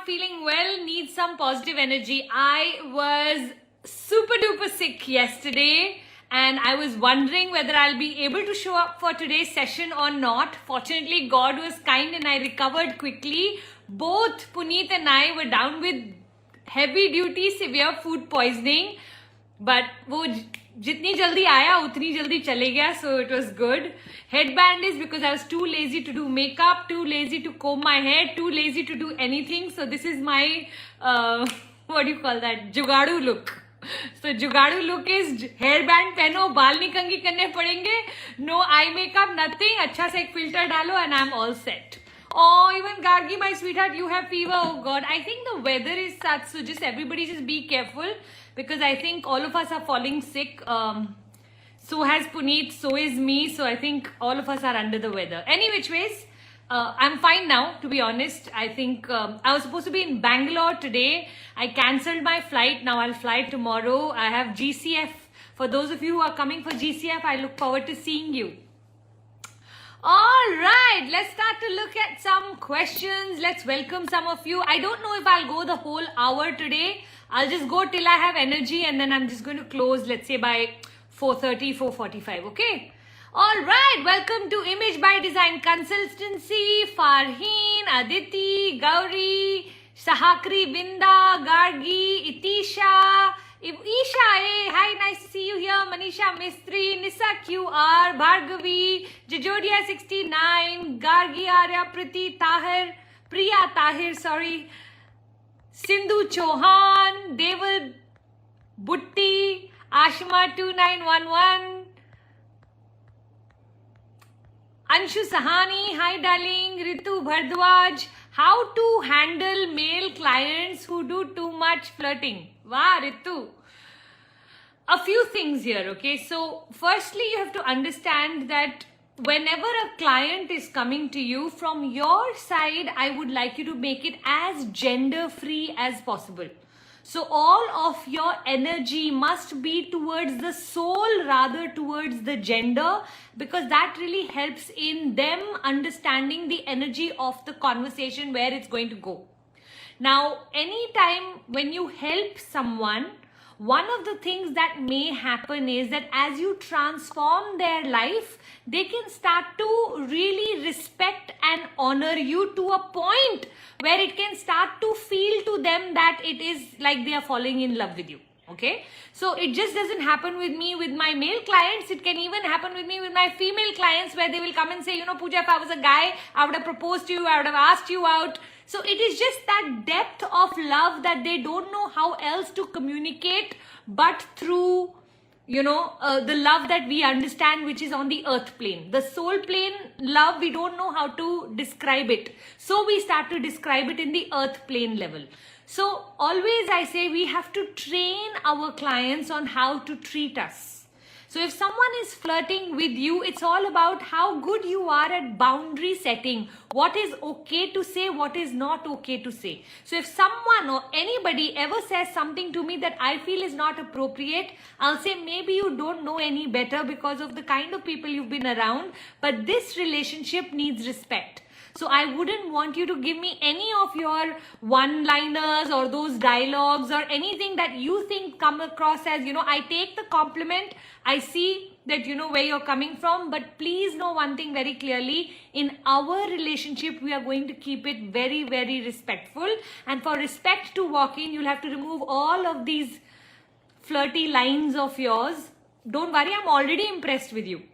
feeling well, need some positive energy. I was super duper sick yesterday and I was wondering whether I'll be able to show up for today's session or not. Fortunately, God was kind and I recovered quickly. Both Puneet and I were down with heavy duty severe food poisoning, but वो जितनी जल्दी आया उतनी जल्दी चले गया, so it was good. Headband is because I was too lazy to do makeup, too lazy to comb my hair, too lazy to do anything. So this is my what do you call that? Jugadu look. So Jugadu look is hairband पहनो, बाल नहीं कंघी करने पड़ेंगे, no eye makeup, nothing. अच्छा से एक filter डालो and I'm all set. Oh, even Gargi, my sweetheart, you have fever. Oh God, I think the weather is such, so just everybody just be careful because I think all of us are falling sick. So has Puneet, so is me. So I think all of us are under the weather. Any which ways, I'm fine now, to be honest. I think I was supposed to be in Bangalore today. I cancelled my flight. Now I'll fly tomorrow. I have GCF. For those of you who are coming for GCF, I look forward to seeing you. All right, let's start to look at some questions. Let's welcome some of you. I don't know if I'll go the whole hour today. I'll just go till I have energy and then I'm just going to close, let's say by 4:30, 4:45, okay? All right, welcome to Image by Design Consultancy. Farheen, Aditi, Gauri, Sahakri, Binda, Gargi, Itisha, Isha, hey, hi, nice to see you here. Manisha Mistry, Nisa QR, Bhargavi, Jajodia 69, Gargi Arya, Priti Tahir, Priya Tahir, sorry, Sindhu Chauhan, Deval Butti, Ashma 2911, Anshu Sahani, hi darling, Ritu Bhardwaj. How to handle male clients who do too much flirting? Wow, Ritu. A few things here, okay? So, firstly, you have to understand that whenever a client is coming to you, from your side, I would like you to make it as gender-free as possible. So all of your energy must be towards the soul rather towards the gender, because that really helps in them understanding the energy of the conversation, where it's going to go. Now, anytime when you help someone, one of the things that may happen is that as you transform their life, they can start to really respect and honor you to a point where it can start to feel to them that it is like they are falling in love with you. Okay, so it just doesn't happen with me with my male clients. It can even happen with me with my female clients, where they will come and say, you know, Puja, if I was a guy, I would have proposed to you, I would have asked you out. So it is just that depth of love that they don't know how else to communicate but through, you know, the love that we understand, which is on the earth plane. The soul plane love, we don't know how to describe it. So we start to describe it in the earth plane level. So always I say we have to train our clients on how to treat us. So if someone is flirting with you, it's all about how good you are at boundary setting. What is okay to say, what is not okay to say. So if someone or anybody ever says something to me that I feel is not appropriate, I'll say maybe you don't know any better because of the kind of people you've been around, but this relationship needs respect. So I wouldn't want you to give me any of your one-liners or those dialogues or anything that you think come across as, you know, I take the compliment, I see that you know where you're coming from, but please know one thing very clearly, in our relationship, we are going to keep it very, very respectful. And for respect to walk in, you'll have to remove all of these flirty lines of yours. Don't worry, I'm already impressed with you.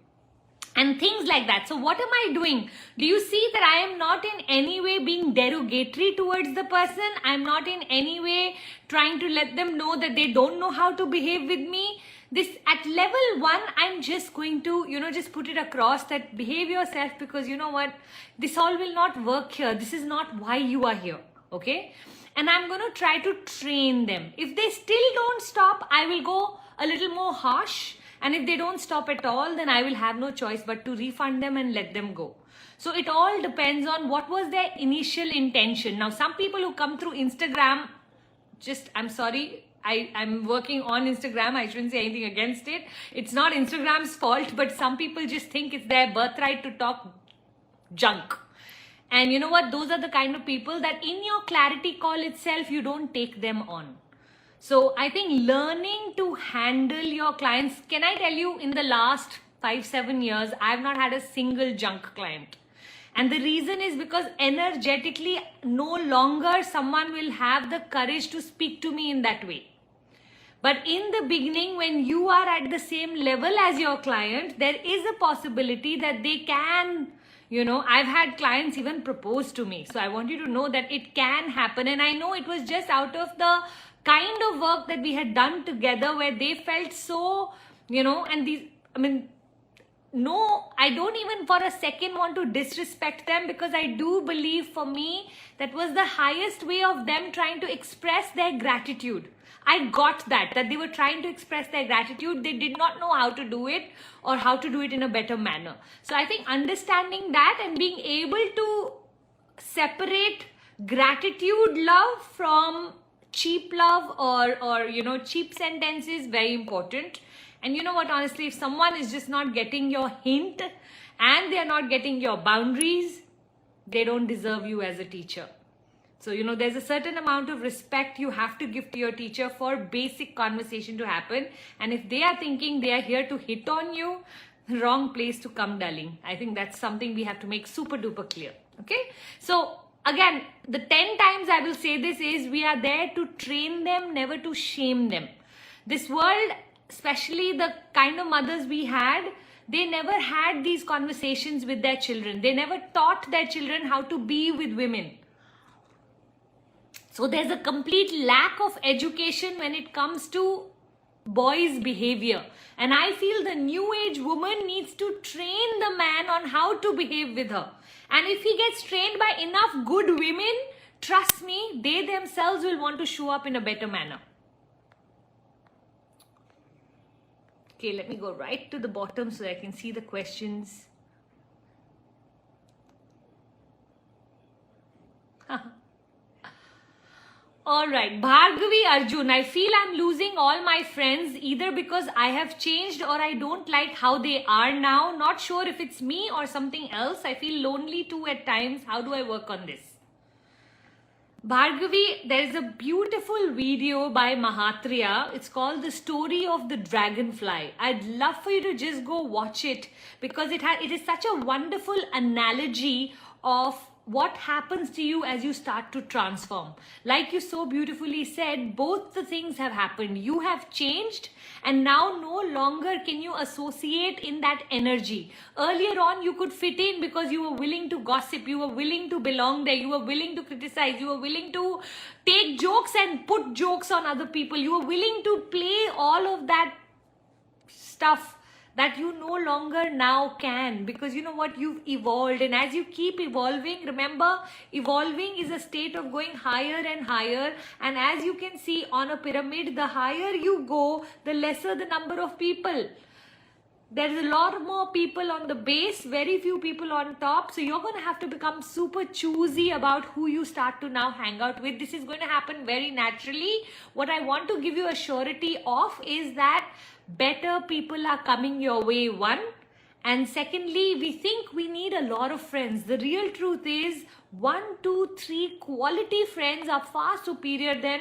And things like that. So what am I doing? Do you see that I am not in any way being derogatory towards the person? I'm not in any way trying to let them know that they don't know how to behave with me. This at level 1, I'm just going to, you know, just put it across that behave yourself, because you know what? This all will not work here. This is not why you are here. Okay? And I'm going to try to train them. If they still don't stop, I will go a little more harsh. And if they don't stop at all, then I will have no choice but to refund them and let them go. So it all depends on what was their initial intention. Now, some people who come through Instagram, I'm sorry, I'm working on Instagram. I shouldn't say anything against it. It's not Instagram's fault, but some people just think it's their birthright to talk junk. And you know what? Those are the kind of people that in your clarity call itself, you don't take them on. So I think learning to handle your clients, can I tell you, in the last 5-7 years, I've not had a single junk client. And the reason is because energetically, no longer someone will have the courage to speak to me in that way. But in the beginning, when you are at the same level as your client, there is a possibility that they can, I've had clients even propose to me. So I want you to know that it can happen. And I know it was just out of the kind of work that we had done together where they felt so, no, I don't even for a second want to disrespect them, because I do believe for me that was the highest way of them trying to express their gratitude. I got that they were trying to express their gratitude. They did not know how to do it or how to do it in a better manner. So I think understanding that and being able to separate gratitude love from cheap love or cheap sentences, very important. And you know what, honestly, if someone is just not getting your hint and they're not getting your boundaries, they don't deserve you as a teacher. So, there's a certain amount of respect you have to give to your teacher for basic conversation to happen. And if they are thinking they are here to hit on you, wrong place to come, darling. I think that's something we have to make super duper clear. Okay. So again, the 10 times I will say this is, we are there to train them, never to shame them. This world, especially the kind of mothers we had, they never had these conversations with their children. They never taught their children how to be with women. So there's a complete lack of education when it comes to boys' behavior. And I feel the new age woman needs to train the man on how to behave with her. And if he gets trained by enough good women, trust me, they themselves will want to show up in a better manner. Okay, let me go right to the bottom so I can see the questions. All right, Bhargavi Arjun, I feel I'm losing all my friends either because I have changed or I don't like how they are now. Not sure if it's me or something else. I feel lonely too at times. How do I work on this? Bhargavi, there is a beautiful video by Mahatria. It's called The Story of the Dragonfly. I'd love for you to just go watch it, because it is such a wonderful analogy of what happens to you as you start to transform. Like you so beautifully said, both the things have happened. You have changed, and now no longer can you associate in that energy. Earlier on, you could fit in because you were willing to gossip, you were willing to belong there, you were willing to criticize, you were willing to take jokes and put jokes on other people, you were willing to play all of that stuff that you no longer now can, because you know what, you've evolved. And as you keep evolving, remember, evolving is a state of going higher and higher. And as you can see on a pyramid, the higher you go, the lesser the number of people. There's a lot more people on the base, very few people on top. So you're going to have to become super choosy about who you start to now hang out with. This is going to happen very naturally. What I want to give you a surety of is that better people are coming your way, one. And secondly, we think we need a lot of friends. The real truth is 1, 2, 3 quality friends are far superior than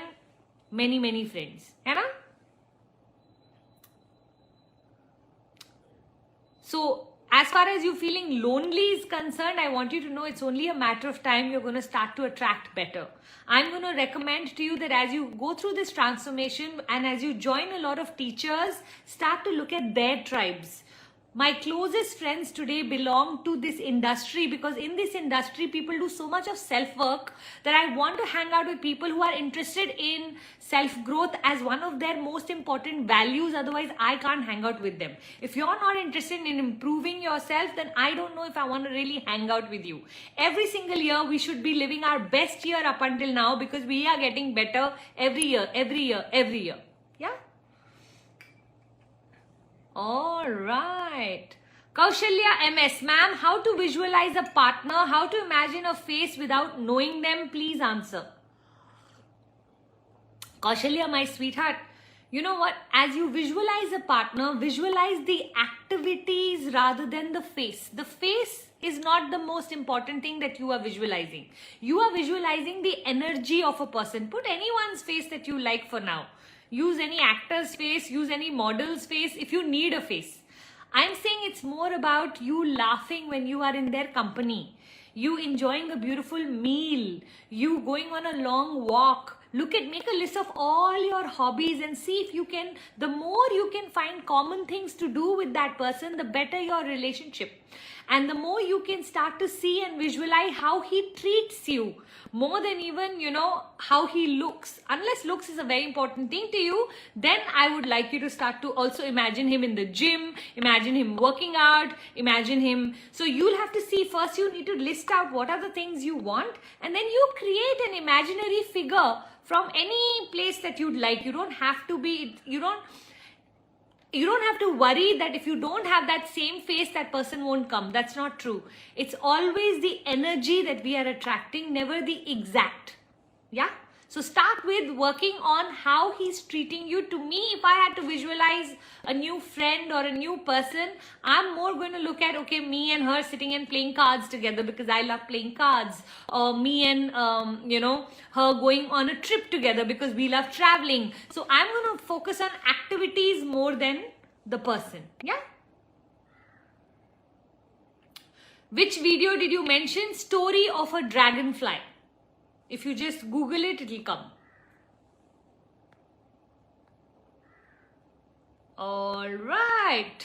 many, many friends. You know? So as far as you feeling lonely is concerned, I want you to know it's only a matter of time you're going to start to attract better. I'm going to recommend to you that as you go through this transformation and as you join a lot of teachers, start to look at their tribes. My closest friends today belong to this industry, because in this industry, people do so much of self-work that I want to hang out with people who are interested in self-growth as one of their most important values. Otherwise, I can't hang out with them. If you're not interested in improving yourself, then I don't know if I want to really hang out with you. Every single year, we should be living our best year up until now, because we are getting better every year, every year, every year. Yeah? All right. Kaushalya MS, ma'am, how to visualize a partner? How to imagine a face without knowing them? Please answer. Kaushalya, my sweetheart, You know what? As you visualize a partner, visualize the activities rather than the face. The face is not the most important thing that you are visualizing. You are visualizing the energy of a person. Put anyone's face that you like for now. Use any actor's face, use any model's face if you need a face. I'm saying it's more about you laughing when you are in their company, you enjoying a beautiful meal, you going on a long walk. Make a list of all your hobbies and see if you can, the more you can find common things to do with that person, the better your relationship. And the more you can start to see and visualize how he treats you, more than even, how he looks. Unless looks is a very important thing to you, then I would like you to start to also imagine him in the gym, imagine him working out, imagine him. So you'll have to see, first you need to list out what are the things you want, and then you create an imaginary figure from any place that you'd like. You don't have to be, you don't have to worry that if you don't have that same face, that person won't come. That's not true. It's always the energy that we are attracting, never the exact. Yeah? So start with working on how he's treating you. To me, if I had to visualize a new friend or a new person, I'm more going to look at, okay, me and her sitting and playing cards together because I love playing cards. Or me and, her going on a trip together because we love traveling. So I'm going to focus on activities more than the person. Yeah? Which video did you mention? Story of a dragonfly. If you just Google it, it'll come. All right.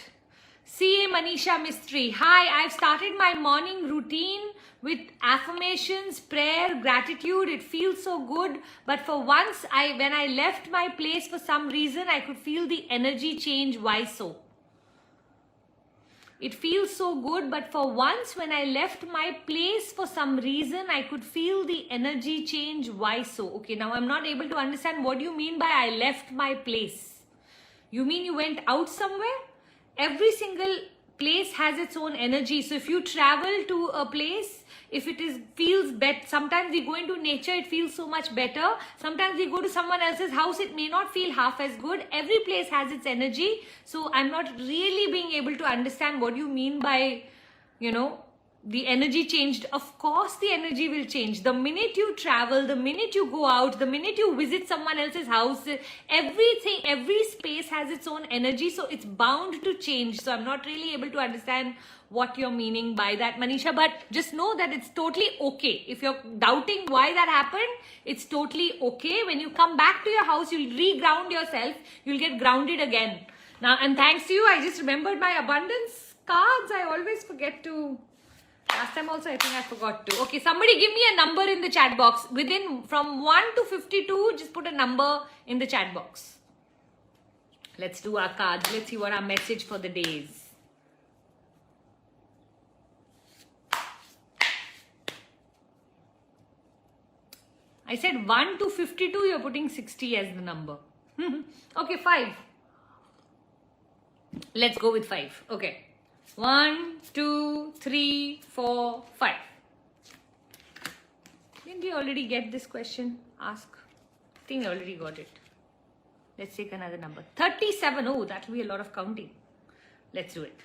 CA Manisha Mistry. Hi, I've started my morning routine with affirmations, prayer, gratitude. It feels so good. But for once, when I left my place for some reason, I could feel the energy change. Why so? It feels so good, but for once when I left my place for some reason, I could feel the energy change. Why so? Okay, now I'm not able to understand what you mean by I left my place. You mean you went out somewhere? Every single place has its own energy. So if you travel to a place, if it feels better, sometimes we go into nature, it feels so much better. Sometimes we go to someone else's house, it may not feel half as good. Every place has its energy. So I'm not really being able to understand what you mean by, the energy changed. Of course the energy will change. The minute you travel, the minute you go out, the minute you visit someone else's house, everything, every space has its own energy. So it's bound to change. So I'm not really able to understand what you're meaning by that, Manisha, but just know that it's totally okay. If you're doubting why that happened, it's totally okay. When you come back to your house, you'll re-ground yourself. You'll get grounded again. Now, and thanks to you, I just remembered my abundance cards. I always forget to. Last time also, I think I forgot to. Okay, somebody give me a number in the chat box. From 1 to 52, just put a number in the chat box. Let's do our cards. Let's see what our message for the day is. I said 1 to 52, you're putting 60 as the number. Okay, 5. Let's go with 5. Okay. 1, 2, 3, 4, 5. Didn't you already get this question? Ask. I think I already got it. Let's take another number. 37. Oh, that will be a lot of counting. Let's do it.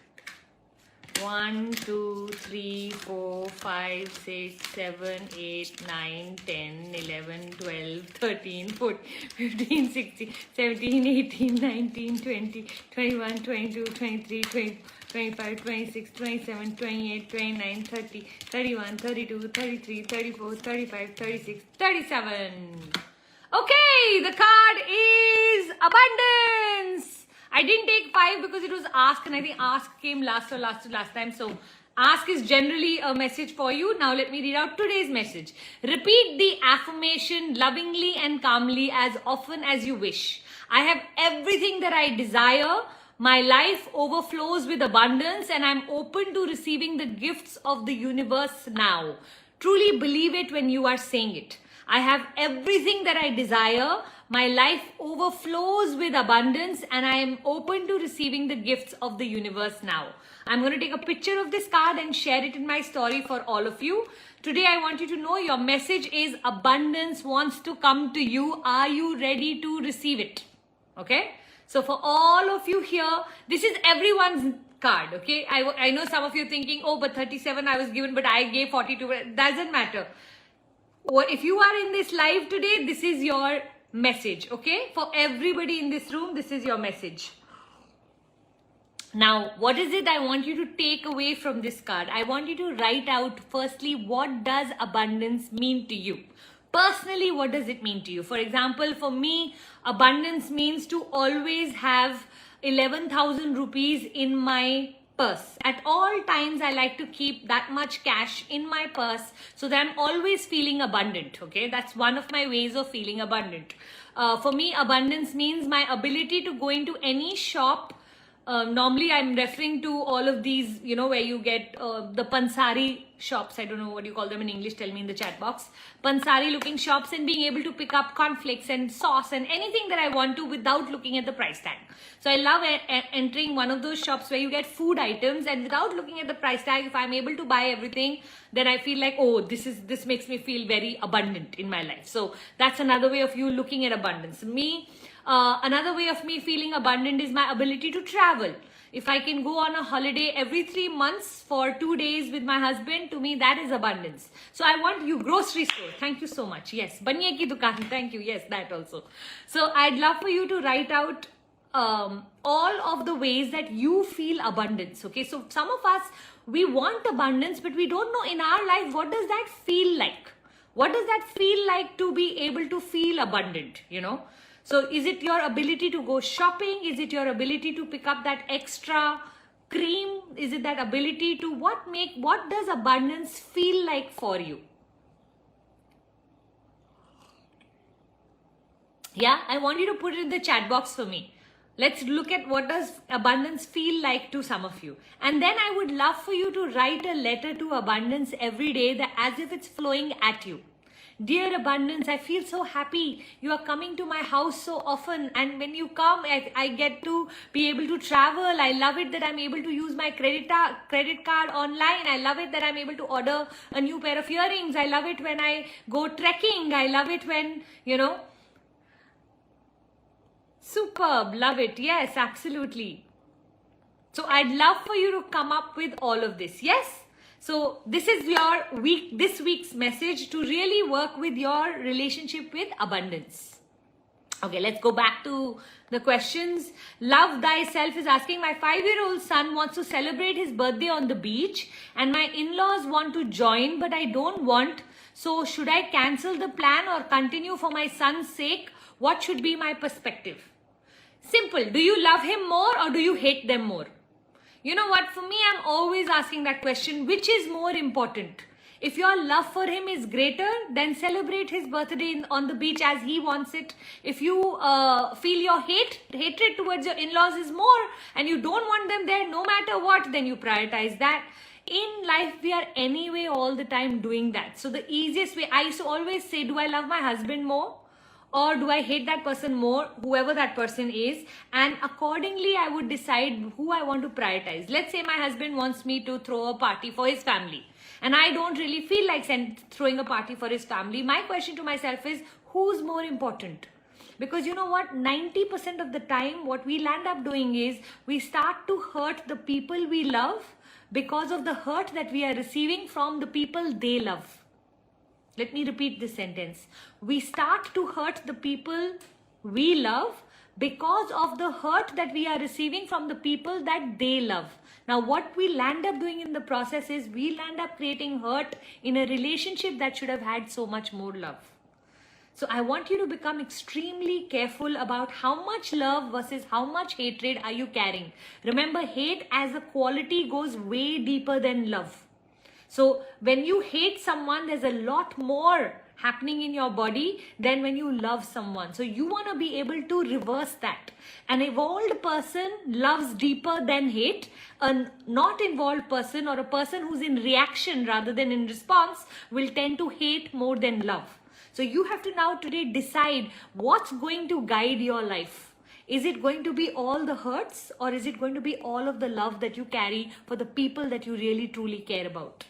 1, 2, 3, 4, 5, 6, 7, 8, 9, 10, 11, 12, 13, 14, 15, 16, 17, 18, 19, 20, 21, 22, 23, 20, 25, 26, 27, 28, 29, 30, 31, 32, 33, 34, 35, 36, 37. Okay, the card is abundance. I didn't take 5 because it was ask, and I think ask came last time. So ask is generally a message for you. Now let me read out today's message. Repeat the affirmation lovingly and calmly as often as you wish. I have everything that I desire. My life overflows with abundance and I'm open to receiving the gifts of the universe now. Truly believe it when you are saying it. I have everything that I desire. My life overflows with abundance and I am open to receiving the gifts of the universe now. I'm going to take a picture of this card and share it in my story for all of you. Today I want you to know your message is abundance wants to come to you. Are you ready to receive it? Okay, so for all of you here, this is everyone's card. Okay, I know some of you thinking, oh, but 37 I was given, but I gave 42. Doesn't matter. Or if you are in this live today, this is your message. Okay, for everybody in this room, this is your message. Now, what is it I want you to take away from this card? I want you to write out firstly, what does abundance mean to you? Personally, what does it mean to you? For example, for me, abundance means to always have 11,000 rupees in my purse. At all times, I like to keep that much cash in my purse so that I'm always feeling abundant. Okay, that's one of my ways of feeling abundant. For me, abundance means my ability to go into any shop. Normally I'm referring to all of these, you know, where you get the pansari shops. I don't know what you call them in English. Tell me in the chat box. Pansari looking shops, and being able to pick up cornflakes and sauce and anything that I want to without looking at the price tag. So I love entering one of those shops where you get food items, and without looking at the price tag, if I'm able to buy everything, then I feel like, oh, this makes me feel very abundant in my life. So that's another way of you looking at abundance. Another way of me feeling abundant is my ability to travel. If I can go on a holiday every 3 months for 2 days with my husband, to me that is abundance. So I want you, grocery store. Thank you so much. Yes, baniye ki dukaan. Thank you. Yes, that also. So I'd love for you to write out all of the ways that you feel abundance. Okay, so some of us, we want abundance, but we don't know in our life, what does that feel like? What does that feel like to be able to feel abundant, you know? So is it your ability to go shopping? Is it your ability to pick up that extra cream? Is it that ability to what does abundance feel like for you? Yeah, I want you to put it in the chat box for me. Let's look at what does abundance feel like to some of you. And then I would love for you to write a letter to abundance every day, that as if it's flowing at you. Dear abundance, I feel so happy. You are coming to my house so often, and when you come, I get to be able to travel. I love it that I'm able to use my credit card online. I love it that I'm able to order a new pair of earrings. I love it when I go trekking. I love it when, you know, superb, love it. Yes, absolutely. So I'd love for you to come up with all of this. Yes. So this is this week's message to really work with your relationship with abundance. Okay, let's go back to the questions. Love Thyself is asking, my 5-year-old son wants to celebrate his birthday on the beach, and my in-laws want to join, but I don't want. So should I cancel the plan or continue for my son's sake? What should be my perspective? Simple. Do you love him more or do you hate them more? You know what, for me, I'm always asking that question, which is more important? If your love for him is greater, then celebrate his birthday on the beach as he wants it. If you feel your hatred towards your in-laws is more and you don't want them there no matter what, then you prioritize that. In life, we are anyway all the time doing that. So the easiest way, I used to always say, do I love my husband more? Or do I hate that person more, whoever that person is? And accordingly, I would decide who I want to prioritize. Let's say my husband wants me to throw a party for his family, and I don't really feel like throwing a party for his family. My question to myself is, who's more important? Because you know what, 90% of the time, what we'll end up doing is we start to hurt the people we love because of the hurt that we are receiving from the people they love. Let me repeat this sentence. We start to hurt the people we love because of the hurt that we are receiving from the people that they love. Now, what we'll end up doing in the process is we'll end up creating hurt in a relationship that should have had so much more love. So I want you to become extremely careful about how much love versus how much hatred are you carrying. Remember, hate as a quality goes way deeper than love. So when you hate someone, there's a lot more happening in your body than when you love someone. So you want to be able to reverse that. An evolved person loves deeper than hate. A not involved person, or a person who's in reaction rather than in response, will tend to hate more than love. So you have to now today decide what's going to guide your life. Is it going to be all the hurts, or is it going to be all of the love that you carry for the people that you really truly care about?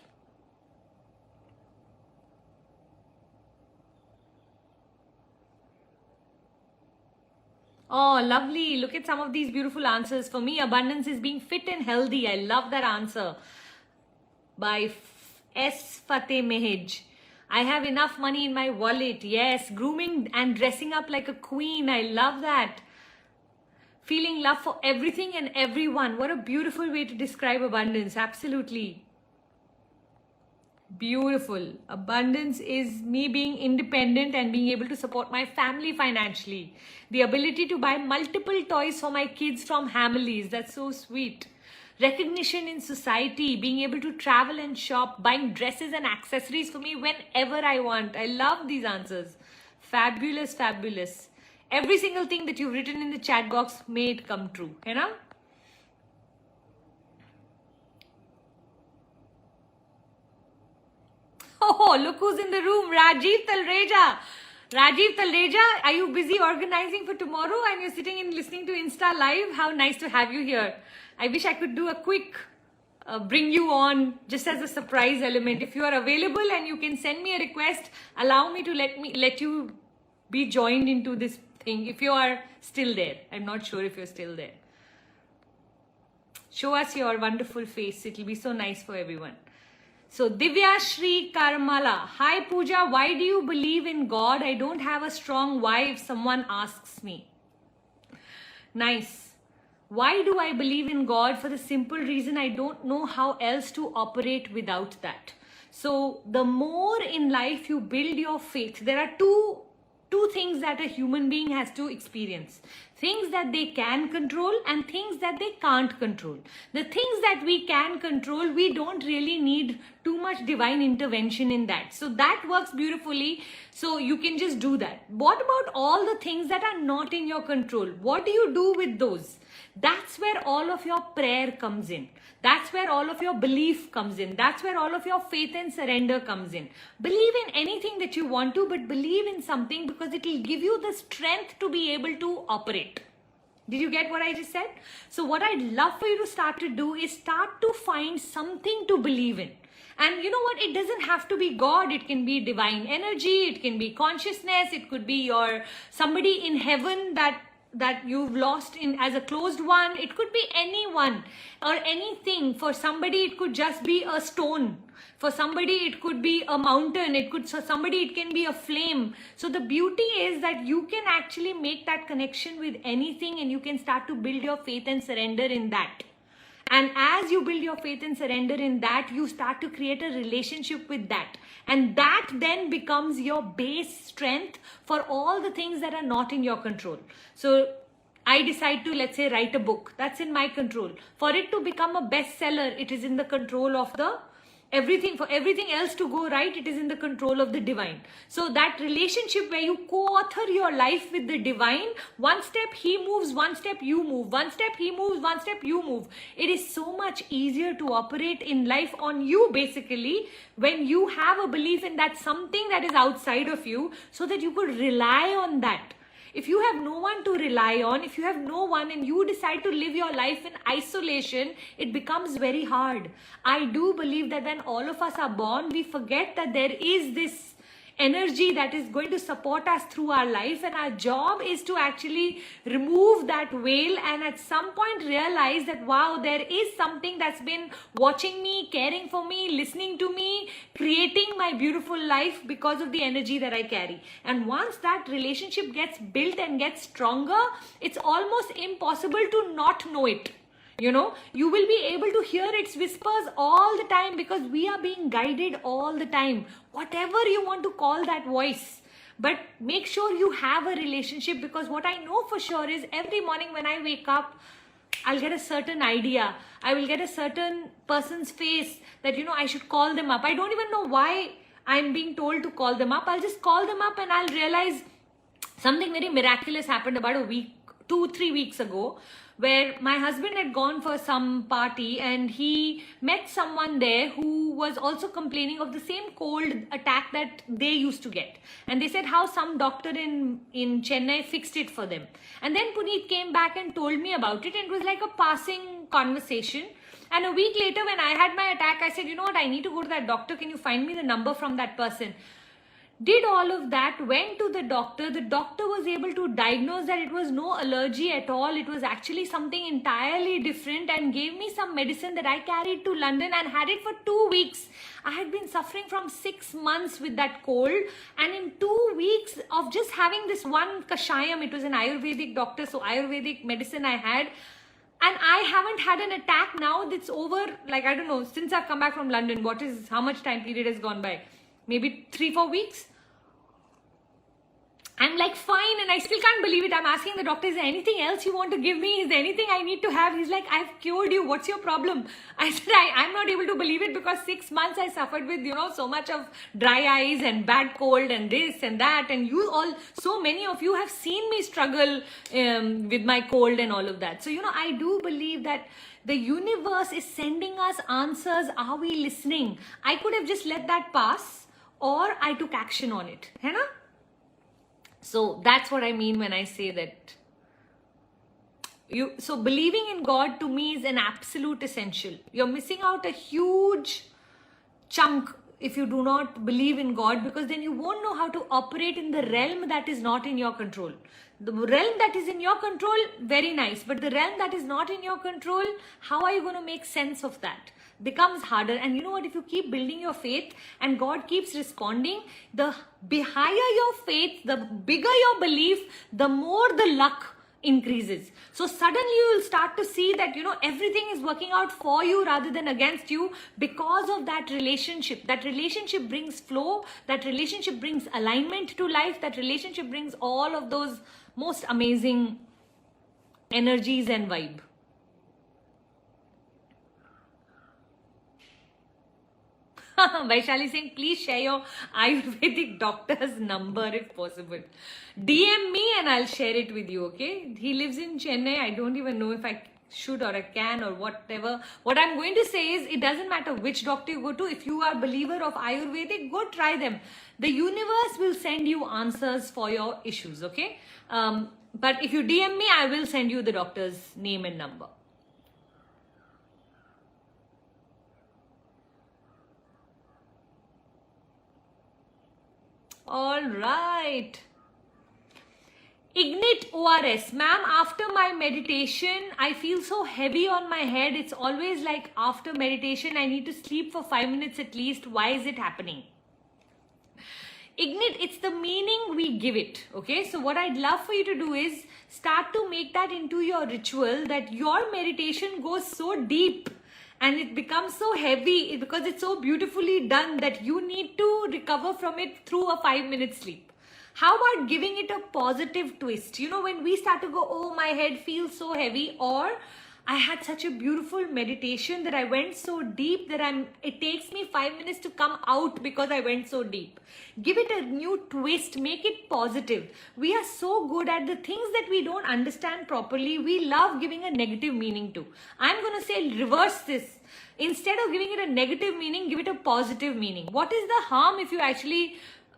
Oh, lovely. Look at some of these beautiful answers. For me, abundance is being fit and healthy. I love that answer. By S. Fateh Mehej. I have enough money in my wallet. Yes. Grooming and dressing up like a queen. I love that. Feeling love for everything and everyone. What a beautiful way to describe abundance. Absolutely. Beautiful. Abundance is me being independent and being able to support my family financially. The ability to buy multiple toys for my kids from Hamleys. That's so sweet. Recognition in society, being able to travel and shop, buying dresses and accessories for me whenever I want. I love these answers. Fabulous, fabulous. Every single thing that you've written in the chat box, may it come true. You know? Oh, look who's in the room. Rajiv Talreja. Rajiv Talreja, are you busy organizing for tomorrow and you're sitting and listening to Insta Live? How nice to have you here. I wish I could do a quick bring you on just as a surprise element. If you are available and you can send me a request, allow me to let you be joined into this thing. If you are still there. I'm not sure if you're still there. Show us your wonderful face. It'll be so nice for everyone. So Divya Shri Karmala. Hi Pooja, why do you believe in God? I don't have a strong why if someone asks me. Nice. Why do I believe in God? For the simple reason I don't know how else to operate without that. So the more in life you build your faith, there are two things that a human being has to experience. Things that they can control and things that they can't control. The things that we can control, we don't really need too much divine intervention in that. So that works beautifully. So you can just do that. What about all the things that are not in your control? What do you do with those? That's where all of your prayer comes in. That's where all of your belief comes in. That's where all of your faith and surrender comes in. Believe in anything that you want to, but believe in something because it will give you the strength to be able to operate. Did you get what I just said? So what I'd love for you to start to do is start to find something to believe in. And you know what? It doesn't have to be God. It can be divine energy. It can be consciousness. It could be your somebody in heaven that you've lost in as a closed one. It could be anyone or anything. For somebody it could just be a stone. For somebody it could be a mountain. For somebody it can be a flame. So the beauty is that you can actually make that connection with anything and you can start to build your faith and surrender in that. And as you build your faith and surrender in that, you start to create a relationship with that. And that then becomes your base strength for all the things that are not in your control. So I decide to, let's say, write a book. That's in my control. For it to become a bestseller, it is in the control of the everything. For everything else to go right, it is in the control of the divine. So that relationship where you co-author your life with the divine, one step he moves, one step you move, one step he moves, one step you move. It is so much easier to operate in life on you basically when you have a belief in that something that is outside of you so that you could rely on that. If you have no one to rely on, if you have no one and you decide to live your life in isolation, it becomes very hard. I do believe that when all of us are born, we forget that there is this energy that is going to support us through our life, and our job is to actually remove that veil and at some point realize that wow, there is something that's been watching me, caring for me, listening to me, creating my beautiful life because of the energy that I carry. And once that relationship gets built and gets stronger, it's almost impossible to not know it. You know, you will be able to hear its whispers all the time because we are being guided all the time. Whatever you want to call that voice. But make sure you have a relationship, because what I know for sure is every morning when I wake up, I'll get a certain idea. I will get a certain person's face that, you know, I should call them up. I don't even know why I'm being told to call them up. I'll just call them up and I'll realize something very miraculous happened about a week, 2-3 weeks ago, where my husband had gone for some party and he met someone there who was also complaining of the same cold attack that they used to get. And they said how some doctor in Chennai fixed it for them. And then Puneet came back and told me about it, and it was like a passing conversation. And a week later when I had my attack, I said, you know what, I need to go to that doctor. Can you find me the number from that person? Did all of that, went to the doctor. The doctor was able to diagnose that it was no allergy at all. It was actually something entirely different, and gave me some medicine that I carried to London and had it for 2 weeks. I had been suffering from 6 months with that cold, and in 2 weeks of just having this one kashayam, it was an Ayurvedic doctor, so Ayurvedic medicine I had, and I haven't had an attack now. That's over, like, I don't know, since I've come back from London, how much time period has gone by? Maybe 3-4 weeks. I'm like fine, and I still can't believe it. I'm asking the doctor, is there anything else you want to give me? Is there anything I need to have? He's like, I've cured you. What's your problem? I said, I'm not able to believe it, because 6 months I suffered with, so much of dry eyes and bad cold and this and that. And so many of you have seen me struggle with my cold and all of that. So, I do believe that the universe is sending us answers. Are we listening? I could have just let that pass, or I took action on it. Hai na? So that's what I mean when I say that. So believing in God to me is an absolute essential. You're missing out a huge chunk if you do not believe in God, because then you won't know how to operate in the realm that is not in your control. The realm that is in your control, very nice. But the realm that is not in your control, how are you going to make sense of that? Becomes harder. And you know what, if you keep building your faith and God keeps responding, the higher your faith, the bigger your belief, the more the luck increases. So suddenly you will start to see that everything is working out for you rather than against you, because of that relationship. That relationship brings flow, that relationship brings alignment to life, that relationship brings all of those most amazing energies and vibe. Vaishali saying, please share your Ayurvedic doctor's number if possible. DM me and I'll share it with you, okay? He lives in Chennai. I don't even know if I should or I can or whatever. What I'm going to say is, it doesn't matter which doctor you go to. If you are a believer of Ayurvedic, go try them. The universe will send you answers for your issues, okay? But if you DM me, I will send you the doctor's name and number. All right. Ignite ORS. Ma'am, after my meditation, I feel so heavy on my head. It's always like after meditation, I need to sleep for 5 minutes at least. Why is it happening? Ignite, it's the meaning we give it. Okay, so what I'd love for you to do is start to make that into your ritual, that your meditation goes so deep and it becomes so heavy because it's so beautifully done that you need to recover from it through a 5-minute sleep. How about giving it a positive twist? When we start to go, oh, my head feels so heavy, or I had such a beautiful meditation that I went so deep that it takes me 5 minutes to come out because I went so deep. Give it a new twist, make it positive. We are so good at the things that we don't understand properly. We love giving a negative meaning to. I'm going to say reverse this. Instead of giving it a negative meaning, give it a positive meaning. What is the harm if you actually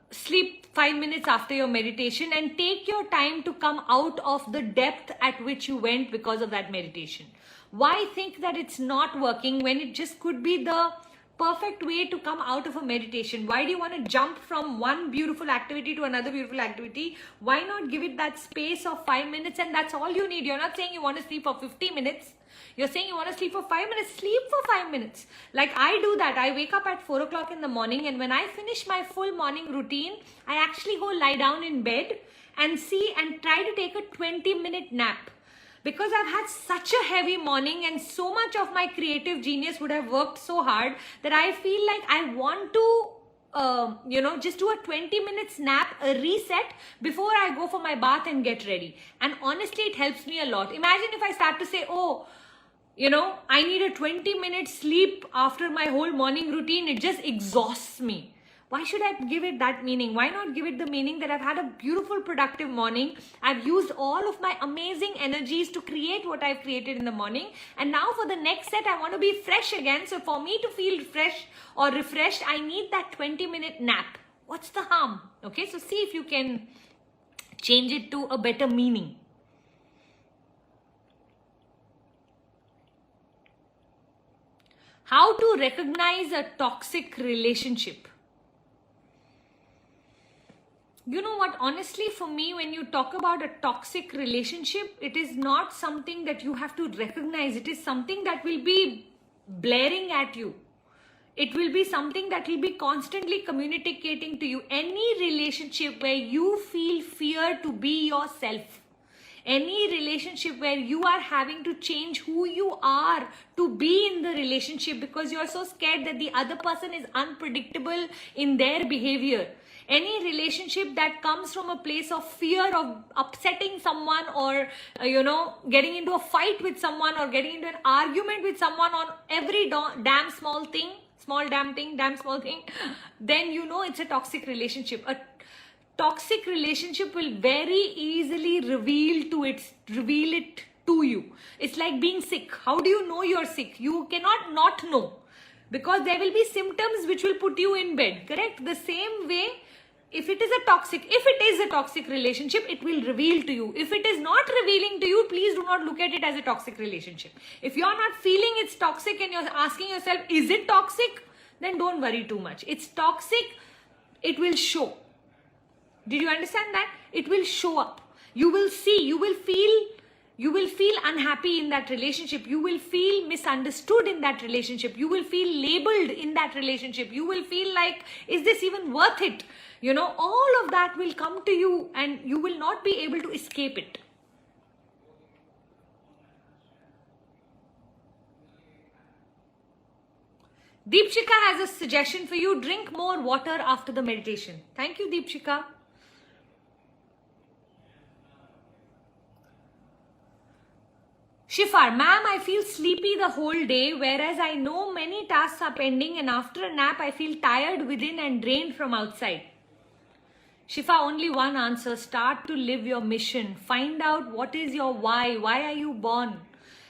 sleep 5 minutes after your meditation and take your time to come out of the depth at which you went because of that meditation? Why think that it's not working when it just could be the perfect way to come out of a meditation? Why do you want to jump from one beautiful activity to another beautiful activity? Why not give it that space of 5 minutes, and that's all you need? You're not saying you want to sleep for 50 minutes. You're saying you want to sleep for 5 minutes. Sleep for 5 minutes. Like I do that. I wake up at 4 o'clock in the morning, and when I finish my full morning routine, I actually go lie down in bed and try to take a 20-minute nap. Because I've had such a heavy morning and so much of my creative genius would have worked so hard that I feel like I want to just do a 20 minutes nap, a reset before I go for my bath and get ready. And honestly, it helps me a lot. Imagine if I start to say, I need a 20-minute sleep after my whole morning routine. It just exhausts me. Why should I give it that meaning? Why not give it the meaning that I've had a beautiful, productive morning. I've used all of my amazing energies to create what I've created in the morning. And now for the next set, I want to be fresh again. So for me to feel fresh or refreshed, I need that 20-minute nap. What's the harm? Okay, so see if you can change it to a better meaning. How to recognize a toxic relationship? You know what, honestly, for me, when you talk about a toxic relationship, it is not something that you have to recognize. It is something that will be blaring at you. It will be something that will be constantly communicating to you. Any relationship where you feel fear to be yourself, any relationship where you are having to change who you are to be in the relationship because you're so scared that the other person is unpredictable in their behavior, any relationship that comes from a place of fear of upsetting someone or getting into a fight with someone or getting into an argument with someone on every damn small thing, damn small thing, then it's a toxic relationship. A toxic relationship will very easily reveal it to you. It's like being sick. How do you know you're sick? You cannot not know, because there will be symptoms which will put you in bed, correct? The same way, if it is a toxic relationship, it will reveal to you. If it is not revealing to you, please do not look at it as a toxic relationship. If you're not feeling it's toxic and you're asking yourself, is it toxic? Then don't worry too much. It's toxic. It will show. Did you understand that? It will show up. You will see, you will feel unhappy in that relationship. You will feel misunderstood in that relationship. You will feel labeled in that relationship. You will feel like, is this even worth it? All of that will come to you and you will not be able to escape it. Deepshika has a suggestion for you. Drink more water after the meditation. Thank you, Deepshika. Shifar, ma'am, I feel sleepy the whole day, whereas I know many tasks are pending, and after a nap, I feel tired within and drained from outside. Shifa, only one answer. Start to live your mission. Find out what is your why. Why are you born?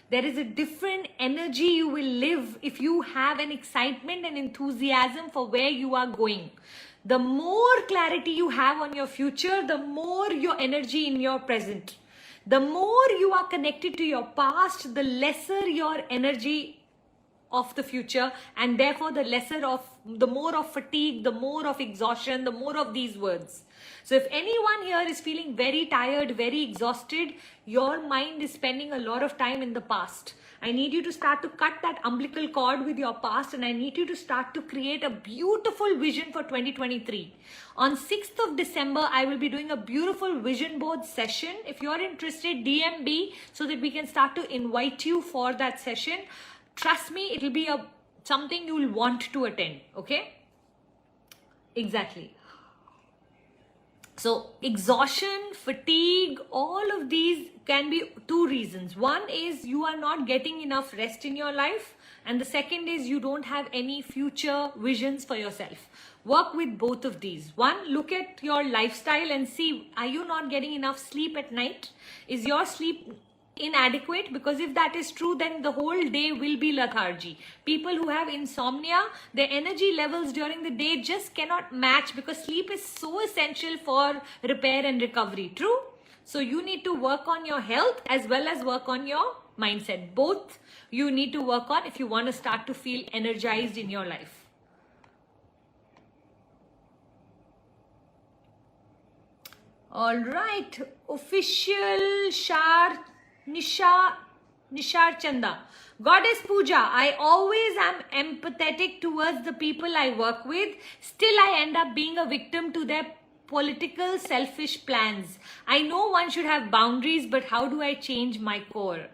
There is a different energy you will live if you have an excitement and enthusiasm for where you are going. The more clarity you have on your future, the more your energy in your present. The more you are connected to your past, the lesser your energy of the future, and therefore the more of fatigue, the more of exhaustion, the more of these words. So if anyone here is feeling very tired, very exhausted, your mind is spending a lot of time in the past. I need you to start to cut that umbilical cord with your past, and I need you to start to create a beautiful vision for 2023. On 6th of December, I will be doing a beautiful vision board session. If you're interested, DM me so that we can start to invite you for that session. Trust me, it will be something you will want to attend, okay? Exactly. So exhaustion, fatigue, all of these can be two reasons. One is you are not getting enough rest in your life, and the second is you don't have any future visions for yourself. Work with both of these. One, look at your lifestyle and see, are you not getting enough sleep at night? Is your sleep inadequate? Because if that is true, then the whole day will be lethargy. People who have insomnia, their energy levels during the day just cannot match, because sleep is so essential for repair and recovery. True? So you need to work on your health as well as work on your mindset. Both you need to work on if you want to start to feel energized in your life. All right, official Nishar Chanda. Goddess Puja, I always am empathetic towards the people I work with. Still, I end up being a victim to their political selfish plans. I know one should have boundaries, but how do I change my core?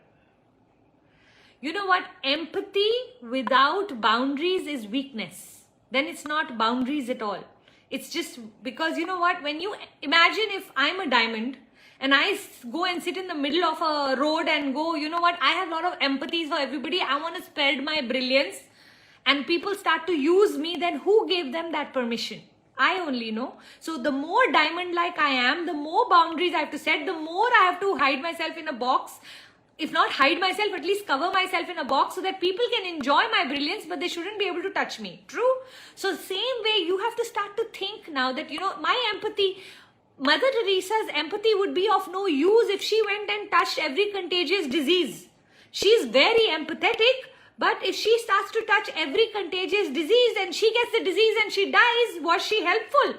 You know what? Empathy without boundaries is weakness. Then it's not boundaries at all. It's just because, you know what? When you imagine if I'm a diamond, and I go and sit in the middle of a road and go, you know what, I have a lot of empathy for everybody. I want to spread my brilliance. And people start to use me, then who gave them that permission? I only know. So the more diamond-like I am, the more boundaries I have to set, the more I have to hide myself in a box. If not hide myself, at least cover myself in a box so that people can enjoy my brilliance, but they shouldn't be able to touch me. True? So same way, you have to start to think now that, my empathy... Mother Teresa's empathy would be of no use if she went and touched every contagious disease. She's very empathetic, but if she starts to touch every contagious disease and she gets the disease and she dies, was she helpful?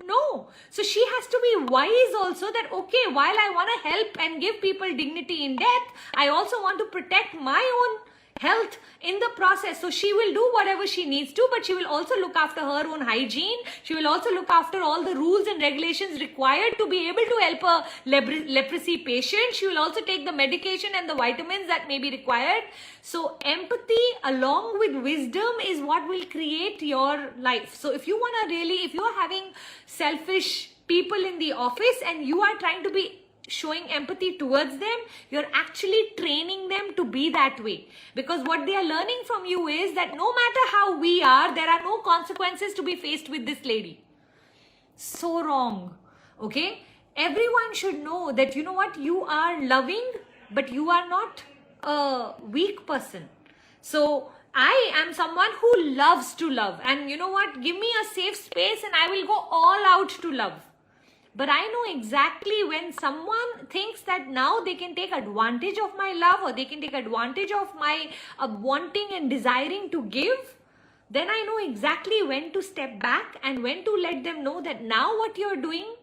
No. So she has to be wise also that, okay, while I want to help and give people dignity in death, I also want to protect my own health in the process. So she will do whatever she needs to, but she will also look after her own hygiene. She will also look after all the rules and regulations required to be able to help a leprosy patient. She will also take the medication and the vitamins that may be required. So empathy along with wisdom is what will create your life. So if you want to really, if you are having selfish people in the office and you are trying to be showing empathy towards them, you're actually training them to be that way. Because what they are learning from you is that no matter how we are, there are no consequences to be faced with this lady. So wrong. Okay? Everyone should know that, you know what, you are loving, but you are not a weak person. So I am someone who loves to love. And you know what, give me a safe space and I will go all out to love. But I know exactly when someone thinks that now they can take advantage of my love or they can take advantage of my wanting and desiring to give, then I know exactly when to step back and when to let them know that now what you're doing,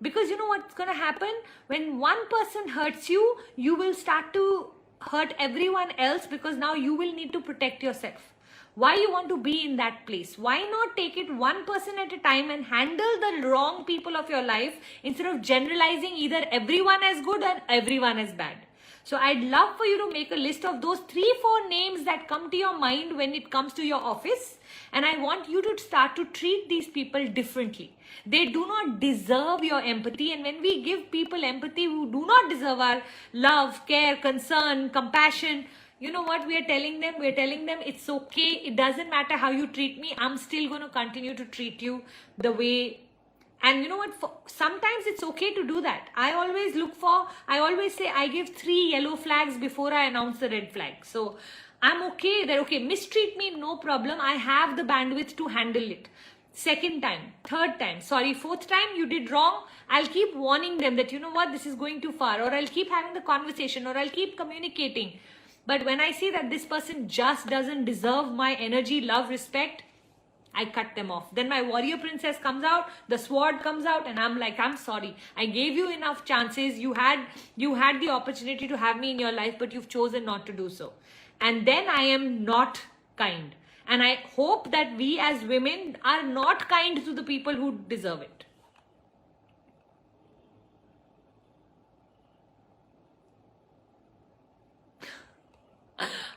because you know what's going to happen? When one person hurts you, you will start to hurt everyone else because now you will need to protect yourself. Why you want to be in that place? Why not take it one person at a time and handle the wrong people of your life instead of generalizing either everyone as good and everyone as bad? So I'd love for you to make a list of those 3-4 names that come to your mind when it comes to your office. And I want you to start to treat these people differently. They do not deserve your empathy. And when we give people empathy who do not deserve our love, care, concern, compassion, you know what we are telling them? We are telling them it's okay. It doesn't matter how you treat me. I'm still going to continue to treat you the way. And you know what? Sometimes it's okay to do that. I always say I give 3 yellow flags before I announce the red flag. So I'm okay that, okay, mistreat me, no problem. I have the bandwidth to handle it. Second time, third time, sorry, fourth time you did wrong. I'll keep warning them that, you know what, this is going too far. Or I'll keep having the conversation or I'll keep communicating. But when I see that this person just doesn't deserve my energy, love, respect, I cut them off. Then my warrior princess comes out, the sword comes out, and I'm like, I'm sorry. I gave you enough chances. You had the opportunity to have me in your life, but you've chosen not to do so. And then I am not kind. And I hope that we as women are not kind to the people who deserve it.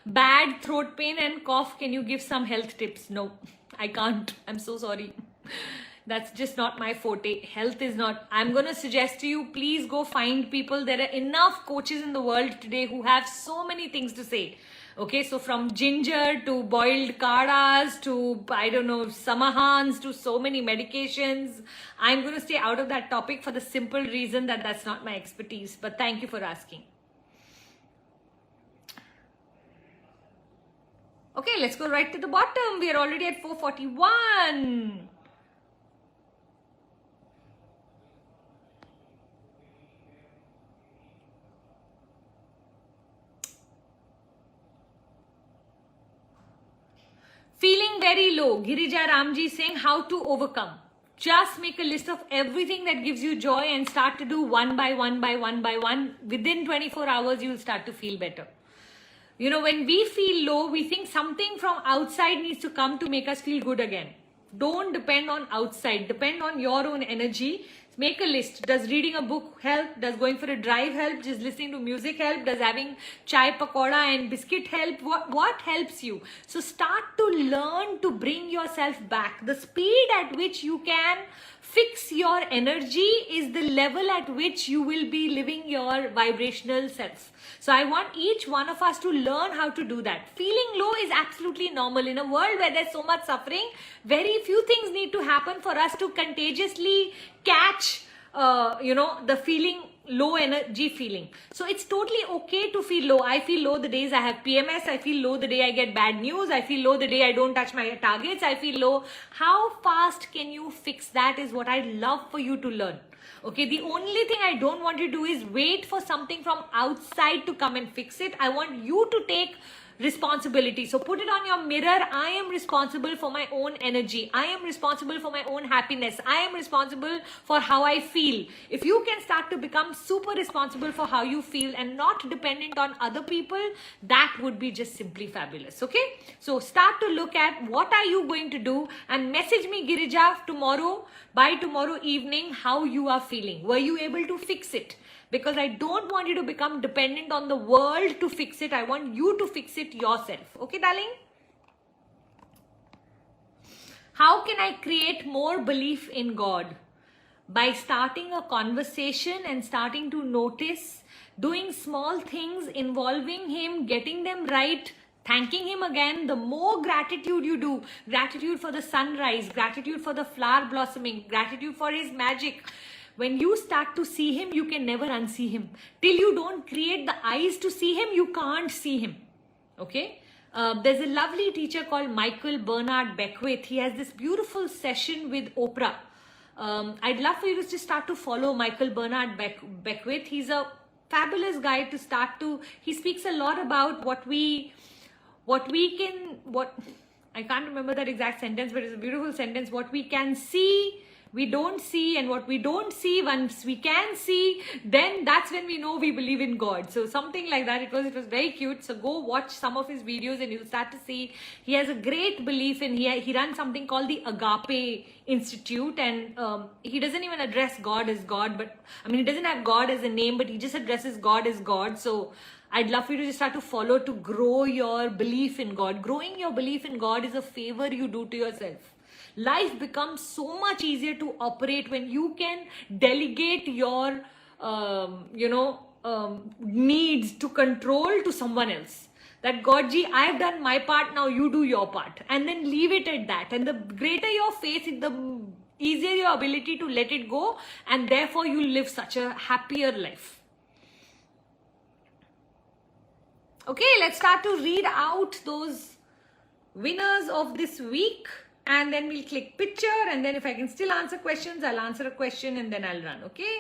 Bad throat pain and cough. Can you give some health tips? No, I can't. I'm so sorry. That's just not my forte. Health is not. I'm going to suggest to you, please go find people. There are enough coaches in the world today who have so many things to say. Okay, so from ginger to boiled kadas to, I don't know, samahans to so many medications. I'm going to stay out of that topic for the simple reason that that's not my expertise. But thank you for asking. Okay, let's go right to the bottom. We are already at 4:41. Feeling very low. Girija Ramji saying how to overcome. Just make a list of everything that gives you joy and start to do one by one by one by one. Within 24 hours, you will start to feel better. You know, when we feel low, we think something from outside needs to come to make us feel good again. Don't depend on outside. Depend on your own energy. Make a list. Does reading a book help? Does going for a drive help? Does listening to music help? Does having chai pakoda and biscuit help? What helps you? So start to learn to bring yourself back. The speed at which you can fix your energy is the level at which you will be living your vibrational self. So I want each one of us to learn how to do that. Feeling low is absolutely normal. In a world where there's so much suffering, very few things need to happen for us to contagiously catch, the feeling, low energy feeling. So it's totally okay to feel low. I feel low the days I have PMS. I feel low the day I get bad news. I feel low the day I don't touch my targets. I feel low. How fast can you fix that is what I'd love for you to learn. Okay, the only thing I don't want you to do is wait for something from outside to come and fix it. I want you to take responsibility. So put it on your mirror. I am responsible for my own energy. I am responsible for my own happiness. I am responsible for how I feel. If you can start to become super responsible for how you feel and not dependent on other people, that would be just simply fabulous. Okay, so start to look at what are you going to do, and message me, Girija, tomorrow, by tomorrow evening, how you are feeling. Were you able to fix it? Because I don't want you to become dependent on the world to fix it. I want you to fix it yourself. Okay, darling? How can I create more belief in God? By starting a conversation and starting to notice, doing small things involving Him, getting them right, thanking Him again. The more gratitude you do, gratitude for the sunrise, gratitude for the flower blossoming, gratitude for His magic. When you start to see Him, you can never unsee Him. Till you don't create the eyes to see Him, you can't see Him. Okay? There's a lovely teacher called Michael Bernard Beckwith. He has this beautiful session with Oprah. I'd love for you to just start to follow Michael Bernard Beckwith. He's a fabulous guy to start to. He speaks a lot about what I can't remember that exact sentence, but it's a beautiful sentence. What we can see, we don't see, and what we don't see, once we can see, then that's when we know we believe in God. So something like that. It was very cute. So go watch some of his videos and you'll start to see he has a great belief in. He runs something called the Agape Institute, and he doesn't even address God as God, but I mean, he doesn't have God as a name, but he just addresses God as God. So I'd love for you to just start to follow to grow your belief in God. Growing your belief in God is a favor you do to yourself. Life becomes so much easier to operate when you can delegate your, needs to control to someone else. That Godji, I have done my part, now you do your part. And then leave it at that. And the greater your faith, the easier your ability to let it go. And therefore you live such a happier life. Okay, let's start to read out those winners of this week. And then we'll click picture, and then if I can still answer questions, I'll answer a question and then I'll run. Okay.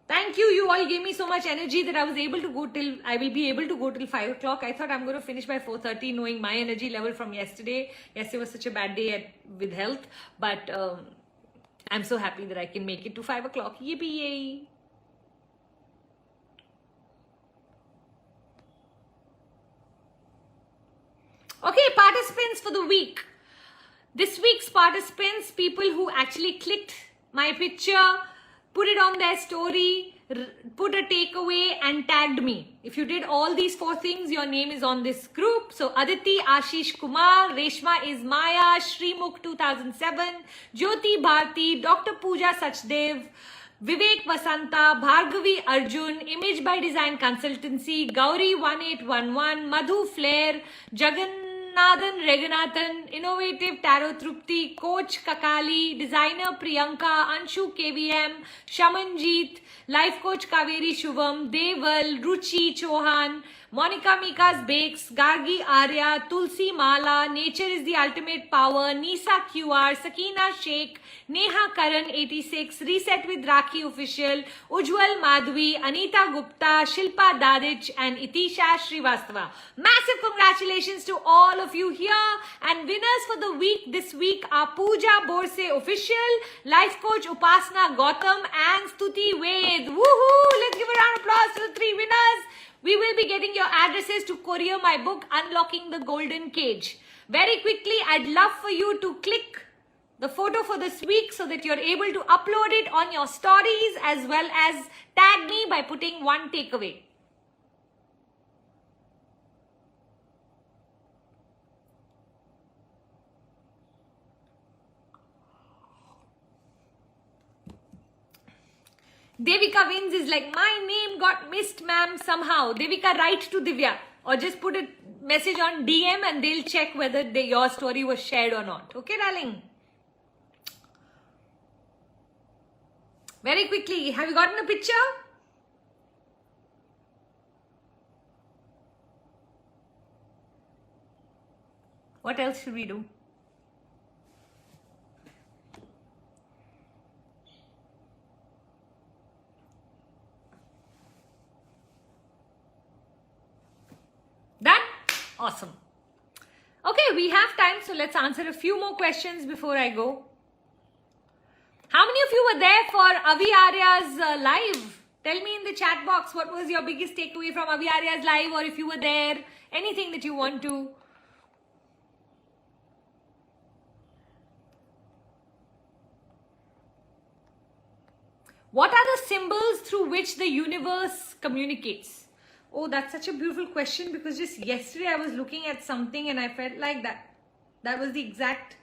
Thank you. You all gave me so much energy that I will be able to go till 5 o'clock. I thought I'm going to finish by 4:30, knowing my energy level from yesterday. Yesterday was such a bad day with health, but I'm so happy that I can make it to 5 o'clock. Yippee yay. Okay, participants for the week. This week's participants, people who actually clicked my picture, put it on their story, put a takeaway and tagged me. If you did all these 4 things, your name is on this group. So Aditi Ashish Kumar, Reshma is Maya, Srimukh 2007, Jyoti Bharti, Dr. Puja Sachdev, Vivek Vasanta, Bhargavi Arjun, Image by Design Consultancy, Gauri 1811, Madhu Flair, Jagannathan Reganathan, Innovative Tarot Trupti, Coach Kakali, Designer Priyanka, Anshu KVM, Shamanjeet, Life Coach Kaveri Shubham, Deval, Ruchi Chauhan, Monica Mika's Bakes, Gargi Arya, Tulsi Mala, Nature is the Ultimate Power, Nisa QR, Sakina Sheikh, Neha Karan 86, Reset with Rakhi Official, Ujwal Madhvi, Anita Gupta, Shilpa Dadich, and Itisha Srivastava. Massive congratulations to all of you here. And winners for the week this week are Puja Borse Official, Life Coach Upasna Gautam, and Stuti Ved. Woohoo! Let's give a round of applause to the 3 winners. We will be getting your addresses to courier my book, Unlocking the Golden Cage. Very quickly, I'd love for you to click the photo for this week so that you're able to upload it on your stories as well as tag me by putting 1 takeaway. Devika Wins is like, my name got missed, ma'am, somehow. Devika, write to Divya or just put a message on DM and they'll check whether your story was shared or not. Okay, darling? Very quickly, have you gotten a picture? What else should we do? Done. Awesome. Okay, we have time, so let's answer a few more questions before I go. How many of you were there for Avi Arya's live? Tell me in the chat box what was your biggest takeaway from Avi Arya's live, or if you were there, anything that you want to. What are the symbols through which the universe communicates? Oh, that's such a beautiful question, because just yesterday I was looking at something and I felt like that was the exact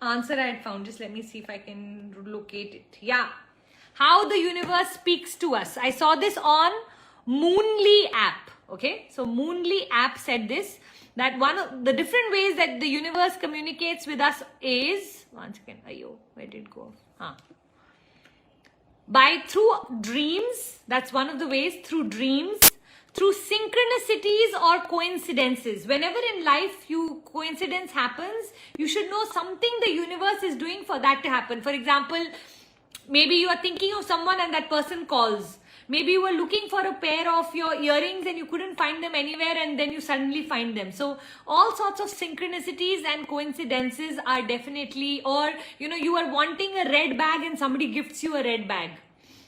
answer I had found. Just let me see if I can locate it. Yeah. How the universe speaks to us. I saw this on Moonly app. Okay. So Moonly app said this, that one of the different ways that the universe communicates with us is, one second, ayo, where did it go? Through dreams. That's one of the ways, through dreams, through synchronicities or coincidences. Whenever in life coincidence happens, you should know something the universe is doing for that to happen. For example, maybe you are thinking of someone and that person calls. Maybe you were looking for a pair of your earrings and you couldn't find them anywhere, and then you suddenly find them. So all sorts of synchronicities and coincidences are definitely, or you are wanting a red bag and somebody gifts you a red bag.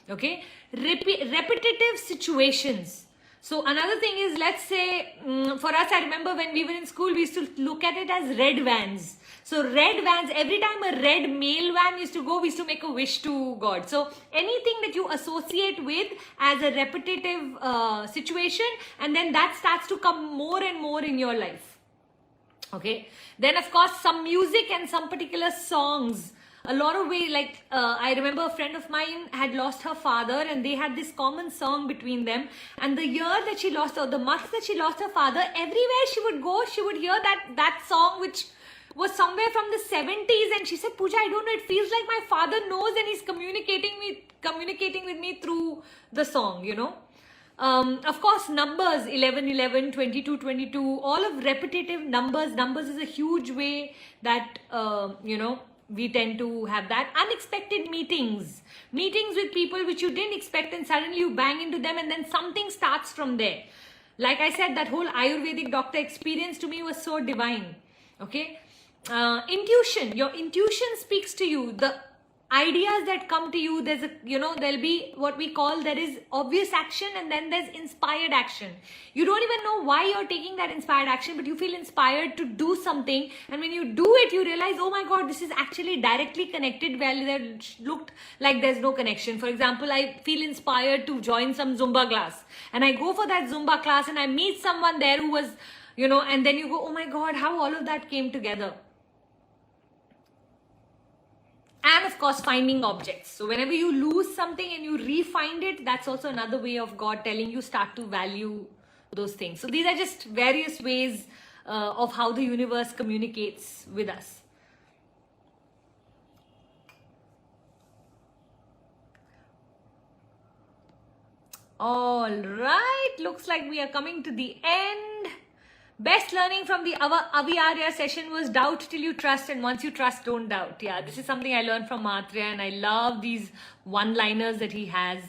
Okay. Repetitive situations. So another thing is, let's say for us, I remember when we were in school, we used to look at it as red vans. So red vans, every time a red mail van used to go, we used to make a wish to God. So anything that you associate with as a repetitive situation, and then that starts to come more and more in your life. Okay. Then of course, some music and some particular songs. A lot of ways, like I remember a friend of mine had lost her father, and they had this common song between them. And the year that she lost, or the month that she lost her father, everywhere she would go, she would hear that song, which was somewhere from the 70s. And she said, Puja, I don't know, it feels like my father knows and he's communicating with me through the song, Of course, numbers, 11, 11, 22, 22, all of repetitive numbers. Numbers is a huge way that, we tend to have that. Unexpected meetings with people which you didn't expect, and suddenly you bang into them, and then something starts from there. Like I said, that whole Ayurvedic doctor experience to me was so divine. Okay. Intuition. Your intuition speaks to you. The ideas that come to you, there's there'll be what we call, there is obvious action, and then there's inspired action. You don't even know why you're taking that inspired action, but you feel inspired to do something, and when you do it, you realize, oh my God, this is actually directly connected where there looked like there's no connection. For example, I feel inspired to join some Zumba class, and I go for that Zumba class, and I meet someone there who was, and then you go, oh my God, how all of that came together. And of course, finding objects. So whenever you lose something and you re-find it, that's also another way of God telling you start to value those things. So these are just various ways of how the universe communicates with us. All right, looks like we are coming to the end. Best learning from the Avi Arya session was doubt till you trust, and once you trust, don't doubt. Yeah, this is something I learned from Mahatria, and I love these one-liners that he has.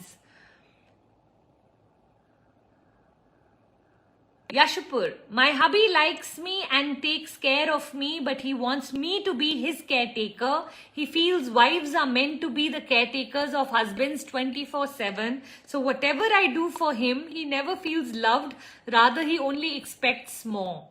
Yashapur, my hubby likes me and takes care of me, but he wants me to be his caretaker. He feels wives are meant to be the caretakers of husbands 24/7. So whatever I do for him, he never feels loved. Rather, he only expects more.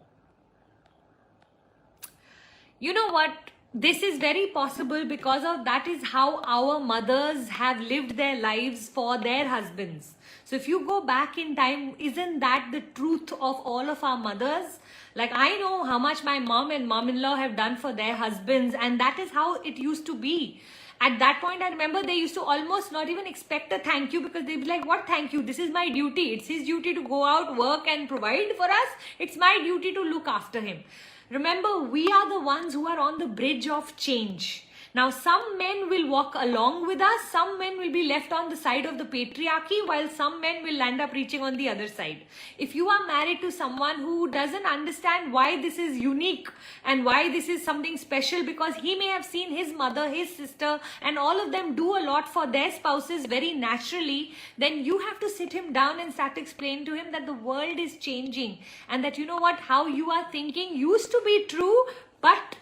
You know what? This is very possible because of that is how our mothers have lived their lives for their husbands. So if you go back in time, isn't that the truth of all of our mothers? Like, I know how much my mom and mom-in-law have done for their husbands, and that is how it used to be. At that point, I remember they used to almost not even expect a thank you, because they'd be like, what thank you? This is my duty. It's his duty to go out, work and provide for us. It's my duty to look after him. Remember, we are the ones who are on the bridge of change. Now, some men will walk along with us, some men will be left on the side of the patriarchy, while some men will land up reaching on the other side. If you are married to someone who doesn't understand why this is unique and why this is something special, because he may have seen his mother, his sister, and all of them do a lot for their spouses very naturally, then you have to sit him down and start to explain to him that the world is changing and that, you know what, how you are thinking used to be true, but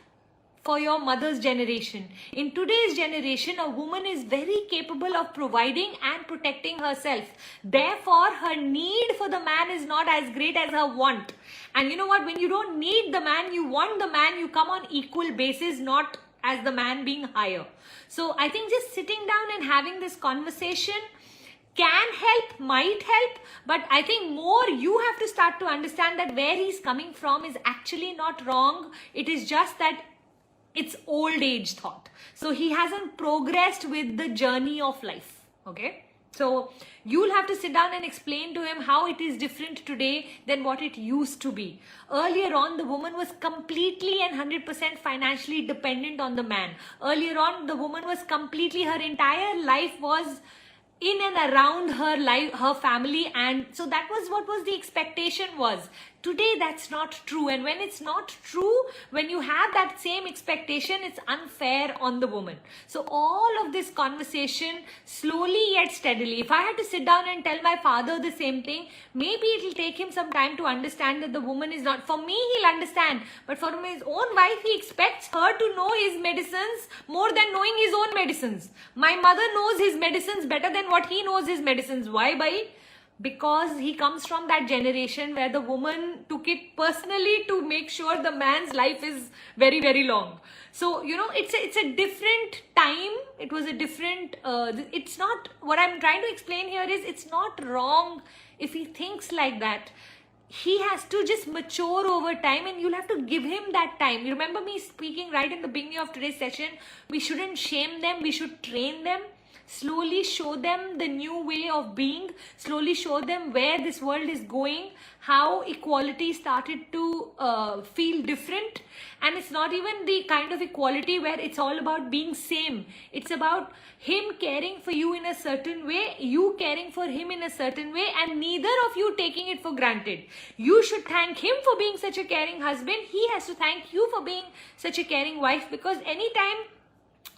for your mother's generation. In today's generation, a woman is very capable of providing and protecting herself. Therefore, her need for the man is not as great as her want. And you know what? When you don't need the man, you want the man, you come on equal basis, not as the man being higher. So I think just sitting down and having this conversation can help, might help, but I think more you have to start to understand that where he's coming from is actually not wrong. It is just that it's old age thought. So he hasn't progressed with the journey of life. Okay. So you'll have to sit down and explain to him how it is different today than what it used to be. Earlier on, the woman was completely and 100% financially dependent on the man. Earlier on, the woman was completely, her entire life was in and around her life, her family, and so that was what was the expectation was. Today that's not true, and when it's not true, when you have that same expectation, it's unfair on the woman. So all of this conversation, slowly yet steadily, if I had to sit down and tell my father the same thing, maybe it'll take him some time to understand that the woman is not, for me he'll understand, but for his own wife, he expects her to know his medicines more than knowing his own medicines. My mother knows his medicines better than what he knows his medicines. Why, bhai? Because he comes from that generation where the woman took it personally to make sure the man's life is very, very long. So, you know, it's a different time. It was a different, it's not, what I'm trying to explain here is it's not wrong if he thinks like that. He has to just mature over time, and you'll have to give him that time. You remember me speaking right in the beginning of today's session, we shouldn't shame them, we should train them. Slowly show them the new way of being, slowly show them where this world is going, how equality started to feel different. And it's not even the kind of equality where it's all about being same. It's about him caring for you in a certain way, you caring for him in a certain way, and neither of you taking it for granted. You should thank him for being such a caring husband. He has to thank you for being such a caring wife, because anytime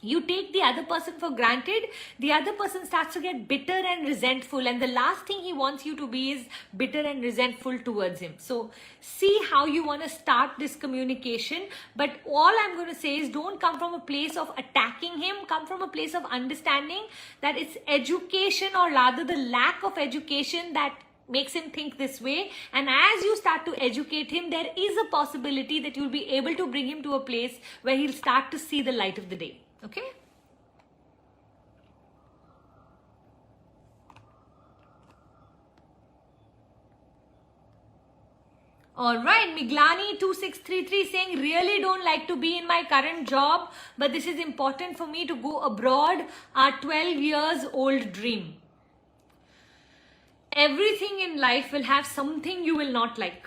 you take the other person for granted, the other person starts to get bitter and resentful, and the last thing he wants you to be is bitter and resentful towards him. So see how you want to start this communication, but all I'm going to say is don't come from a place of attacking him, come from a place of understanding that it's education, or rather the lack of education, that makes him think this way. And as you start to educate him, there is a possibility that you'll be able to bring him to a place where he'll start to see the light of the day. Okay. Alright, Miglani 2633 saying, really don't like to be in my current job, but this is important for me to go abroad, our 12 years old dream. Everything in life will have something you will not like,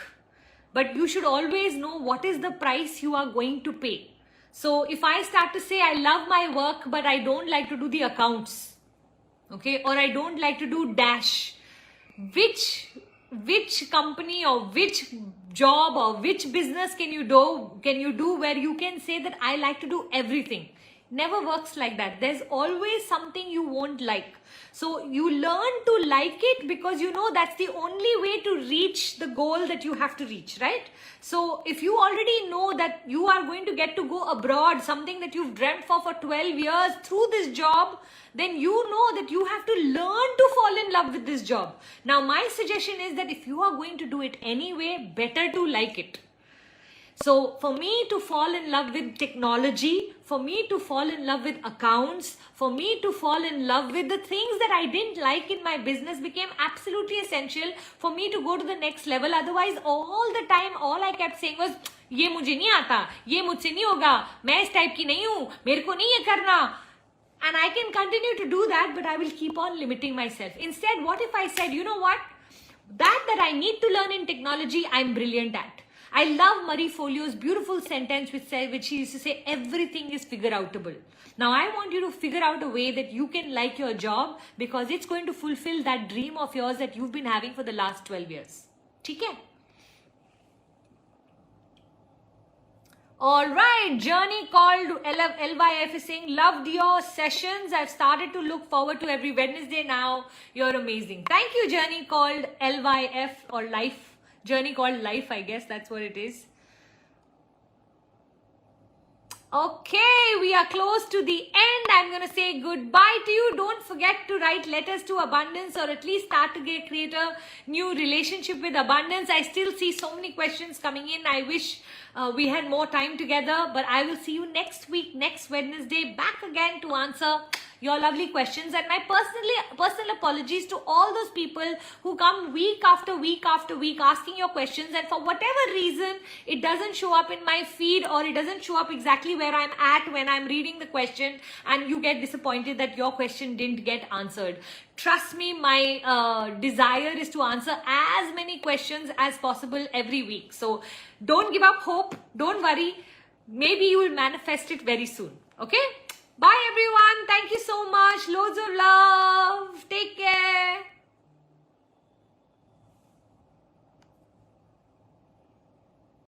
but you should always know what is the price you are going to pay. So if I start to say I love my work, but I don't like to do the accounts, okay, or I don't like to do dash, which company or which job or which business can you do where you can say that I like to do everything? Never works like that. There's always something you won't like. So you learn to like it, because you know that's the only way to reach the goal that you have to reach, right? So if you already know that you are going to get to go abroad, something that you've dreamt for 12 years through this job, then you know that you have to learn to fall in love with this job. Now my suggestion is that if you are going to do it anyway, better to like it. So for me to fall in love with technology, for me to fall in love with accounts, for me to fall in love with the things that I didn't like in my business became absolutely essential for me to go to the next level. Otherwise, all the time, all I kept saying was, ये मुझे नहीं आता, ये मुझसे नहीं होगा, मैं इस टाइप की नहीं हूँ, मेरे को नहीं ये करना. And I can continue to do that, but I will keep on limiting myself. Instead, what if I said, you know what? That I need to learn in technology, I'm brilliant at. I love Marie Folio's beautiful sentence which she used to say, everything is figure outable. Now I want you to figure out a way that you can like your job, because it's going to fulfill that dream of yours that you've been having for the last 12 years. ठीक है? All right, Journey called LYF is saying, loved your sessions. I've started to look forward to every Wednesday now. You're amazing. Thank you, Journey called LYF or Life. Journey called Life, I guess that's what it is. Okay, we are close to the end. I'm going to say goodbye to you. Don't forget to write letters to abundance, or at least start to create a new relationship with abundance. I still see so many questions coming in. I wish we had more time together, but I will see you next week, next Wednesday, back again to answer your lovely questions. And my personal apologies to all those people who come week after week after week asking your questions, and for whatever reason it doesn't show up in my feed, or it doesn't show up exactly where I'm at when I'm reading the question, and you get disappointed that your question didn't get answered. Trust me, my desire is to answer as many questions as possible every week. So don't give up hope. Don't worry. Maybe you will manifest it very soon. Okay? Bye everyone. Thank you so much. Loads of love. Take care.